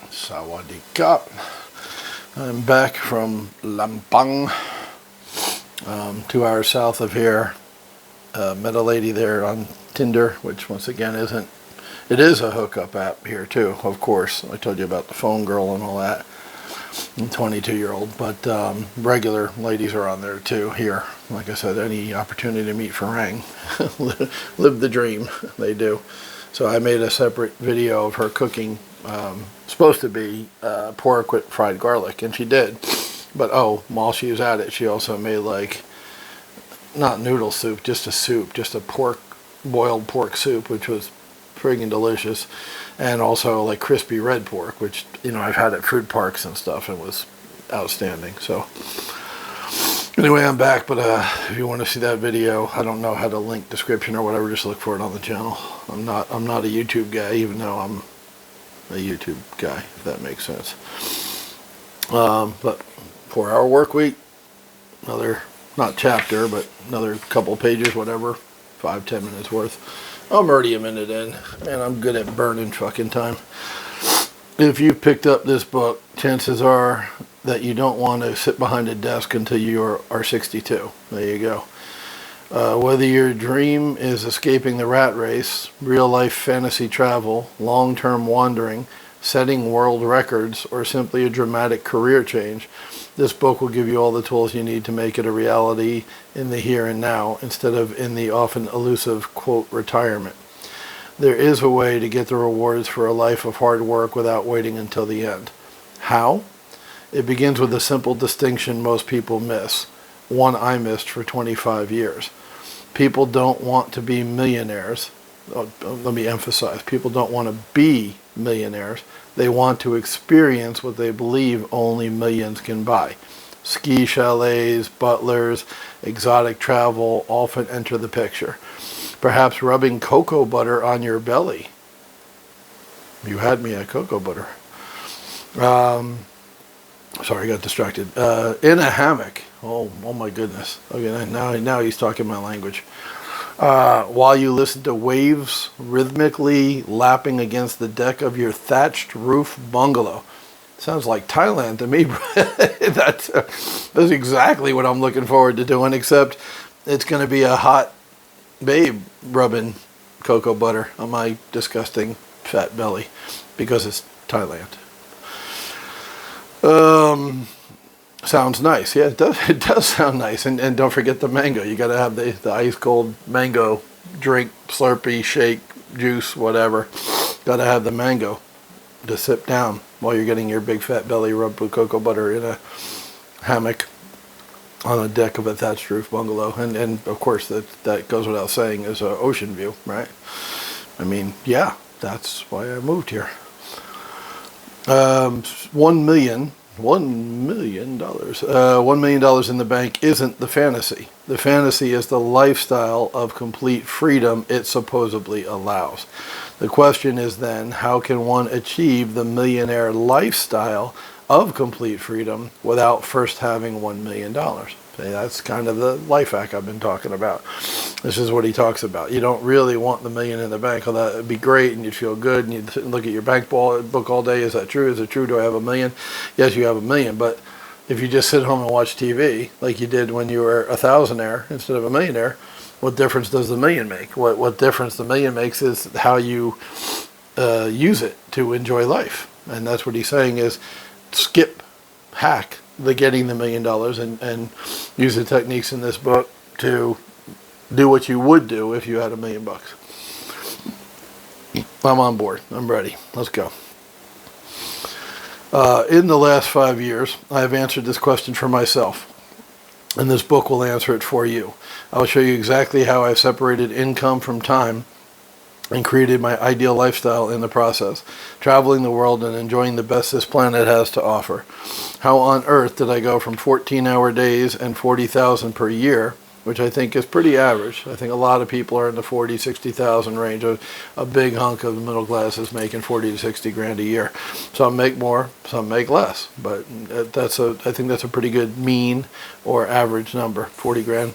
Sawadee Kap. I'm back from Lampang, 2 hours south of here. Met a lady there on Tinder, which once again it is a hookup app here too, of course. I told you about the phone girl and all that. I'm 22-year-old, but regular ladies are on there too here. Like I said, any opportunity to meet Farang, live the dream, they do. So I made a separate video of her cooking, supposed to be pork with fried garlic, and she did. But while she was at it, she also made like, not noodle soup, just a soup, just a boiled pork soup, which was friggin' delicious. And also like crispy red pork, which, I've had at food parks and stuff, and was outstanding. So anyway, I'm back, but if you want to see that video, I don't know how to link description or whatever, just look for it on the channel. I'm not a YouTube guy, even though I'm a YouTube guy, if that makes sense. But 4-hour work week, another, not chapter, but another couple pages, whatever, 5-10 minutes worth. I'm already a minute in, and I'm good at burning fucking time. If you picked up this book, chances are that you don't want to sit behind a desk until you are 62. There you go. Whether your dream is escaping the rat race, real-life fantasy travel, long-term wandering, setting world records, or simply a dramatic career change, this book will give you all the tools you need to make it a reality in the here and now, instead of in the often elusive, quote, retirement. There is a way to get the rewards for a life of hard work without waiting until the end. How? It begins with a simple distinction most people miss, one I missed for 25 years. People don't want to be millionaires. Let me emphasize, people don't want to be millionaires. They want to experience what they believe only millions can buy. Ski chalets, butlers, exotic travel often enter the picture. Perhaps rubbing cocoa butter on your belly. You had me at cocoa butter. Sorry, I got distracted. In a hammock. Oh my goodness. Okay, now he's talking my language. While you listen to waves rhythmically lapping against the deck of your thatched roof bungalow. Sounds like Thailand to me. That's exactly what I'm looking forward to doing, except it's going to be a hot babe rubbing cocoa butter on my disgusting fat belly because it's Thailand. Sounds nice. Yeah, it does sound nice. And don't forget the mango. You got to have the ice cold mango drink, Slurpee, shake, juice, whatever. Got to have the mango to sip down while you're getting your big fat belly rubbed with cocoa butter in a hammock on a deck of a thatched roof bungalow. And of course, that goes without saying, is an ocean view, right? I mean, yeah, that's why I moved here. $1 million in the bank isn't the fantasy. The fantasy is the lifestyle of complete freedom it supposedly allows. The question is then, how can one achieve the millionaire lifestyle of complete freedom without first having $1 million? That's kind of the life hack I've been talking about. This is what he talks about. You don't really want the million in the bank. Although that'd be great, and you'd feel good, and you'd sit and look at your bank book all day. Is that true? Is it true? Do I have $1 million? Yes, you have $1 million. But if you just sit home and watch TV like you did when you were a thousandaire instead of a millionaire, what difference does the million make? What difference the million makes is how you use it to enjoy life. And that's what he's saying is hack the getting the $1 million and use the techniques in this book to do what you would do if you had $1 million. I'm on board. I'm ready. Let's go. In the last 5 years, I have answered this question for myself, and this book will answer it for you. I will show you exactly how I've separated income from time and created my ideal lifestyle in the process, traveling the world and enjoying the best this planet has to offer. How on earth did I go from 14-hour days and $40,000 per year, which I think is pretty average. I think a lot of people are in the 40, 60,000 range. A big hunk of the middle class is making 40 to 60 grand a year. Some make more, some make less, but I think that's a pretty good mean or average number, 40 grand.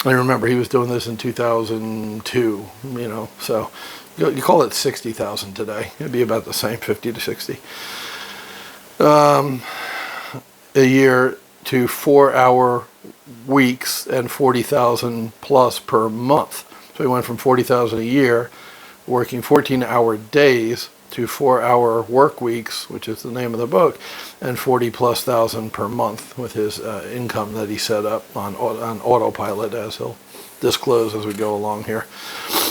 I remember he was doing this in 2002, so You call it 60,000 today. It'd be about the same, 50 to 60. A year to 4-hour weeks and 40,000 plus per month. So he went from 40,000 a year, working 14-hour days, to 4-hour work weeks, which is the name of the book, and 40 plus thousand per month with his income that he set up on autopilot, as he'll disclose as we go along here.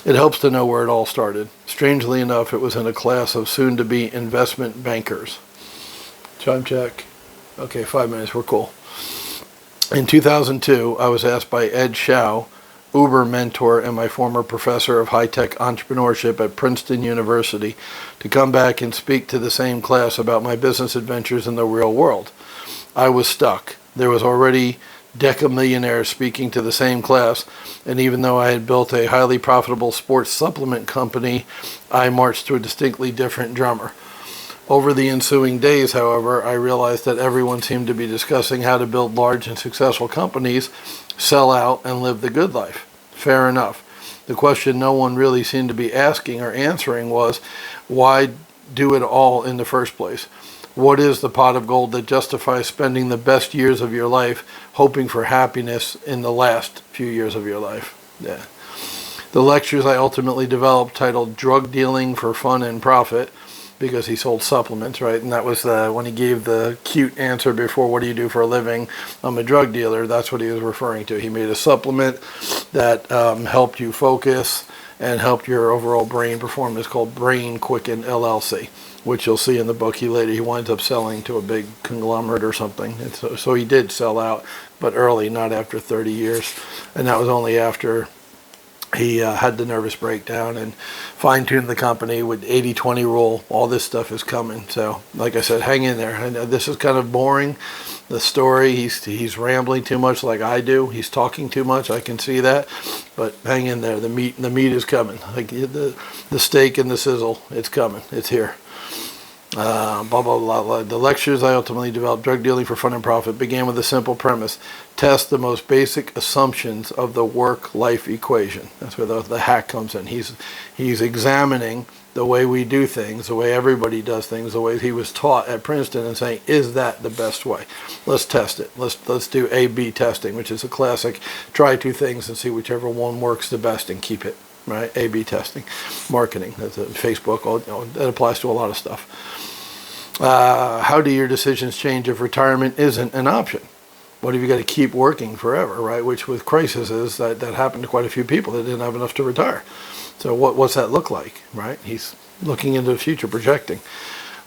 It helps to know where it all started. Strangely enough, it was in a class of soon-to-be investment bankers. Time check. Okay, 5 minutes, we're cool. In 2002, I was asked by Ed Xiao, Uber mentor and my former professor of high-tech entrepreneurship at Princeton University, to come back and speak to the same class about my business adventures in the real world. I was stuck. There was already decamillionaires speaking to the same class, and even though I had built a highly profitable sports supplement company, I marched to a distinctly different drummer. Over the ensuing days, however, I realized that everyone seemed to be discussing how to build large and successful companies, sell out, and live the good life. Fair enough. The question no one really seemed to be asking or answering was, why do it all in the first place? What is the pot of gold that justifies spending the best years of your life hoping for happiness in the last few years of your life? Yeah. The lectures I ultimately developed, titled Drug Dealing for Fun and Profit, because he sold supplements, right? And that was when he gave the cute answer before, what do you do for a living? I'm a drug dealer. That's what he was referring to. He made a supplement that helped you focus and helped your overall brain perform. It's called Brain Quicken LLC, which you'll see in the book. He winds up selling to a big conglomerate or something. And so he did sell out, but early, not after 30 years. And that was only after he had the nervous breakdown and fine-tuned the company with 80-20 rule. All this stuff is coming. So, like I said, hang in there. I know this is kind of boring, the story. He's rambling too much like I do. He's talking too much. I can see that. But hang in there. The meat is coming. Like the steak and the sizzle, it's coming. It's here. Blah, blah, blah, blah. The lectures I ultimately developed, Drug Dealing for Fun and Profit, began with a simple premise: test the most basic assumptions of the work-life equation. That's where the hack comes in. He's examining the way we do things, the way everybody does things, the way he was taught at Princeton, and saying, is that the best way? Let's test it. Let's do A/B testing, which is a classic. Try two things and see whichever one works the best and keep it. Right? A/B testing, marketing. That's Facebook. That applies to a lot of stuff. How do your decisions change if retirement isn't an option? What if you got to keep working forever, right? Which with crises, that happened to quite a few people that didn't have enough to retire. So what's that look like, right? He's looking into the future, projecting.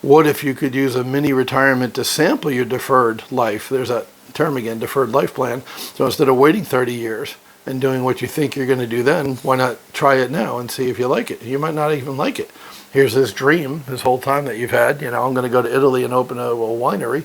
What if you could use a mini retirement to sample your deferred life? There's that term again, deferred life plan. So instead of waiting 30 years and doing what you think you're going to do then, why not try it now and see if you like it? You might not even like it. Here's this dream this whole time that you've had, I'm going to go to Italy and open a winery.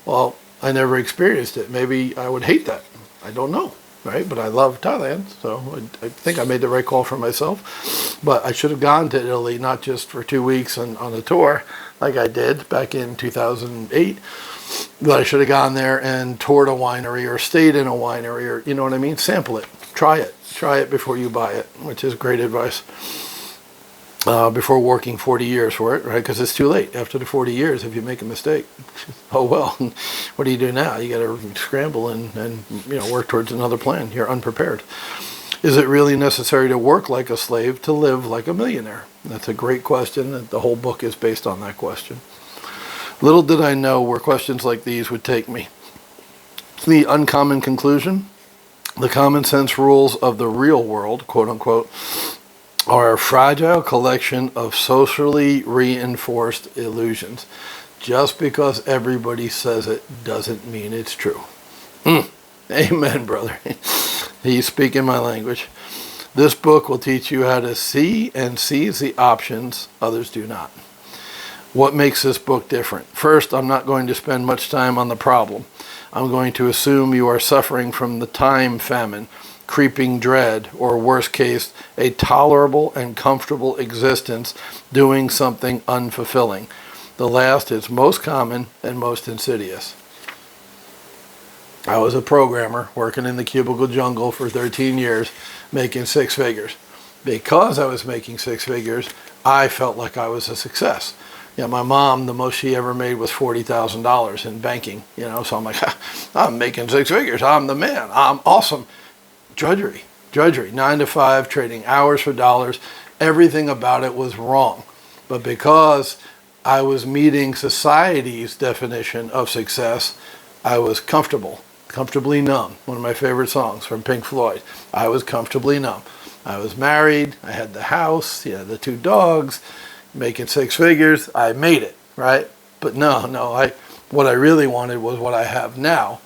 Well, I never experienced it. Maybe I would hate that. I don't know, right? But I love Thailand, so I think I made the right call for myself. But I should have gone to Italy, not just for 2 weeks on a tour like I did back in 2008, but I should have gone there and toured a winery or stayed in a winery, or, you know what I mean? Sample it. Try it before you buy it, which is great advice. Before working 40 years for it, right? Because it's too late after the 40 years if you make a mistake. Oh well, what do you do now? You got to scramble and work towards another plan. You're unprepared. Is it really necessary to work like a slave to live like a millionaire? That's a great question. The whole book is based on that question. Little did I know where questions like these would take me. The uncommon conclusion: the common sense rules of the real world, quote unquote, are a fragile collection of socially reinforced illusions. Just because everybody says it doesn't mean it's true. Amen, brother. He's speaking my language. This book will teach you how to see and seize the options others do not. What makes this book different? First, I'm not going to spend much time on the problem. I'm going to assume you are suffering from the time famine, creeping dread, or worst case, a tolerable and comfortable existence doing something unfulfilling. The last is most common and most insidious. I was a programmer working in the cubicle jungle for 13 years, making 6 figures. because I was making six figures, I felt like I was a success. Yeah, my mom, the most she ever made was $40,000 in banking. So I'm like, I'm making six figures. I'm the man. I'm awesome. Drudgery, 9 to 5, trading hours for dollars. Everything about it was wrong. But because I was meeting society's definition of success, I was comfortably numb. One of my favorite songs from Pink Floyd. I was comfortably numb. I was married. I had the house. The 2 dogs. Making six figures. I made it, right? But no. What I really wanted was what I have now.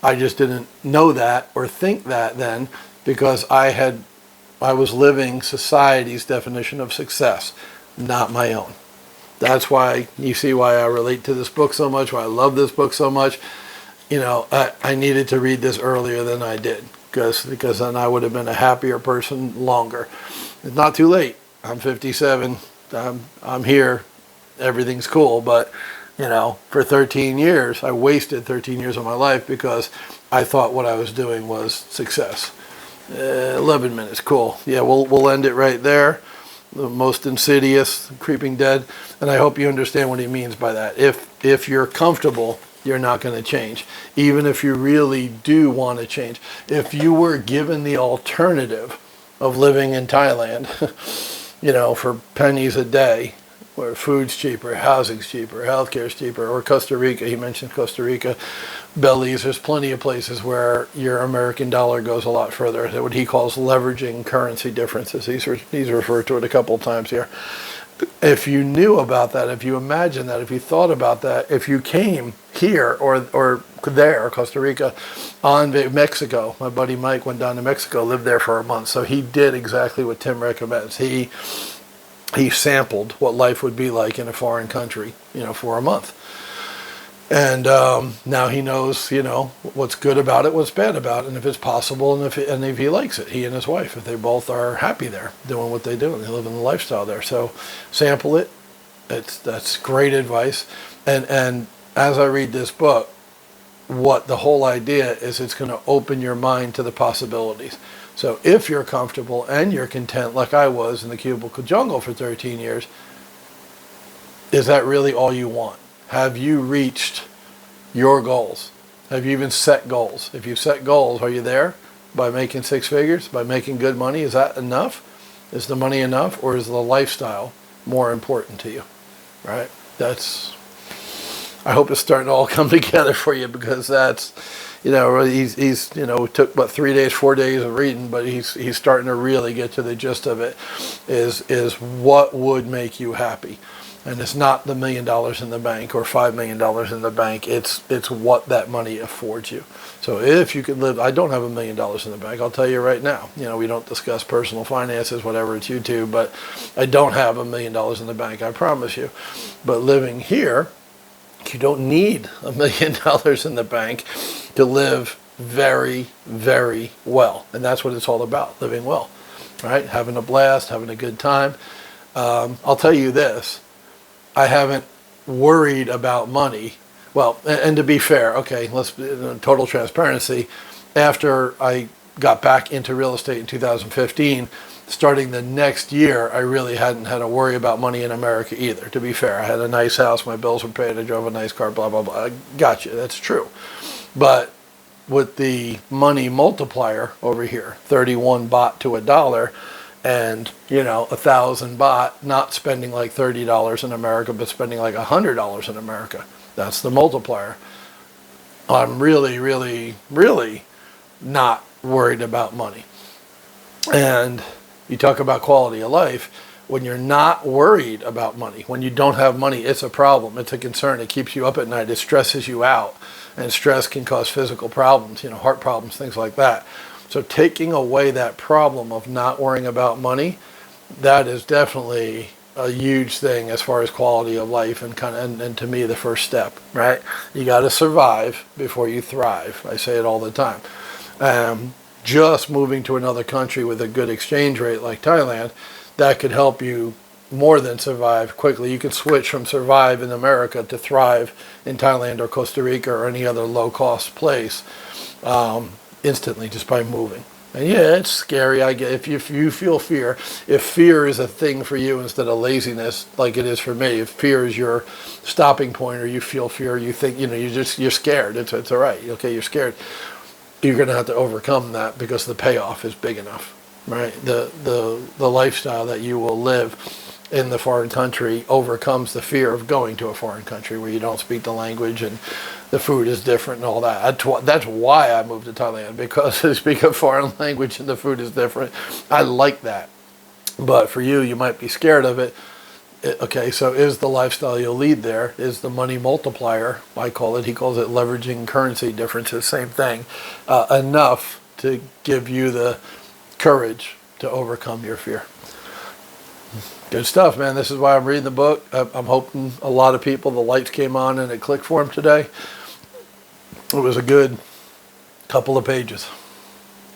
I just didn't know that or think that then, because I was living society's definition of success, not my own. That's why you see why I relate to this book so much, why I love this book so much. I needed to read this earlier than I did, because then I would have been a happier person longer. It's not too late. I'm 57. I'm here. Everything's cool. But, for 13 years, I wasted 13 years of my life because I thought what I was doing was success. 11 minutes. Cool. Yeah, we'll end it right there. The most insidious, creeping dead. And I hope you understand what he means by that. If you're comfortable, you're not going to change. Even if you really do want to change. If you were given the alternative of living in Thailand, for pennies a day, where food's cheaper, housing's cheaper, healthcare's cheaper, or Costa Rica, he mentioned Costa Rica, Belize, there's plenty of places where your American dollar goes a lot further. What he calls leveraging currency differences. He's referred to it a couple of times here. If you knew about that, if you imagined that, if you thought about that, if you came here or there, Costa Rica, on Mexico, my buddy Mike went down to Mexico, lived there for a month, so he did exactly what Tim recommends. He sampled what life would be like in a foreign country, for a month. And now he knows, what's good about it, what's bad about it, and if it's possible, and if he likes it, he and his wife, if they both are happy there, doing what they do, and they live in the lifestyle there. So sample it. That's great advice. And as I read this book, what the whole idea is, it's going to open your mind to the possibilities. So if you're comfortable and you're content, like I was in the cubicle jungle for 13 years, is that really all you want? Have you reached your goals? Have you even set goals? If you set goals, are you there? By making six figures? By making good money? Is that enough? Is the money enough? Or is the lifestyle more important to you? Right? I hope it's starting to all come together for you, because that's, he's took about 3 days, 4 days of reading, but he's starting to really get to the gist of it, is what would make you happy. And it's not the $1 million in the bank or $5 million in the bank. It's what that money affords you. So if you could live, I don't have $1 million in the bank. I'll tell you right now. We don't discuss personal finances, whatever, it's YouTube, but I don't have $1 million in the bank. I promise you. But living here, you don't need $1 million in the bank to live very, very well. And that's what it's all about, living well, right? Having a blast, having a good time. I'll tell you this. I haven't worried about money. Well, and to be fair, okay, total transparency, after I got back into real estate in 2015, starting the next year, I really hadn't had to worry about money in America either, to be fair. I had a nice house, my bills were paid, I drove a nice car, blah, blah, blah. I got you, that's true. But with the money multiplier over here, 31 baht to $1, and 1,000 baht, not spending like $30 in America, but spending like $100 in America. That's the multiplier. I'm really, really, really not worried about money. And you talk about quality of life. When you're not worried about money, when you don't have money, it's a problem. It's a concern. It keeps you up at night. It stresses you out. And stress can cause physical problems, heart problems, things like that. So taking away that problem of not worrying about money, that is definitely a huge thing as far as quality of life, and and to me, the first step, right? You got to survive before you thrive. I say it all the time. Just moving to another country with a good exchange rate like Thailand, that could help you more than survive quickly. You can switch from survive in America to thrive in Thailand or Costa Rica or any other low-cost place instantly, just by moving. And yeah, it's scary. I get if you feel fear, if fear is a thing for you instead of laziness, like it is for me. If fear is your stopping point, or you feel fear, you think you're scared. It's all right. Okay, you're scared. You're going to have to overcome that because the payoff is big enough, right? The lifestyle that you will live in the foreign country overcomes the fear of going to a foreign country where you don't speak the language and the food is different and all that. That's why I moved to Thailand, because I speak a foreign language and the food is different. I like that. But for you, you might be scared of it. Okay, so is the lifestyle you'll lead there, is the money multiplier, I call it, he calls it leveraging currency differences, same thing, enough to give you the courage to overcome your fear. Good stuff, man. This is why I'm reading the book. I'm hoping a lot of people, the lights came on and it clicked for them today. It was a good couple of pages.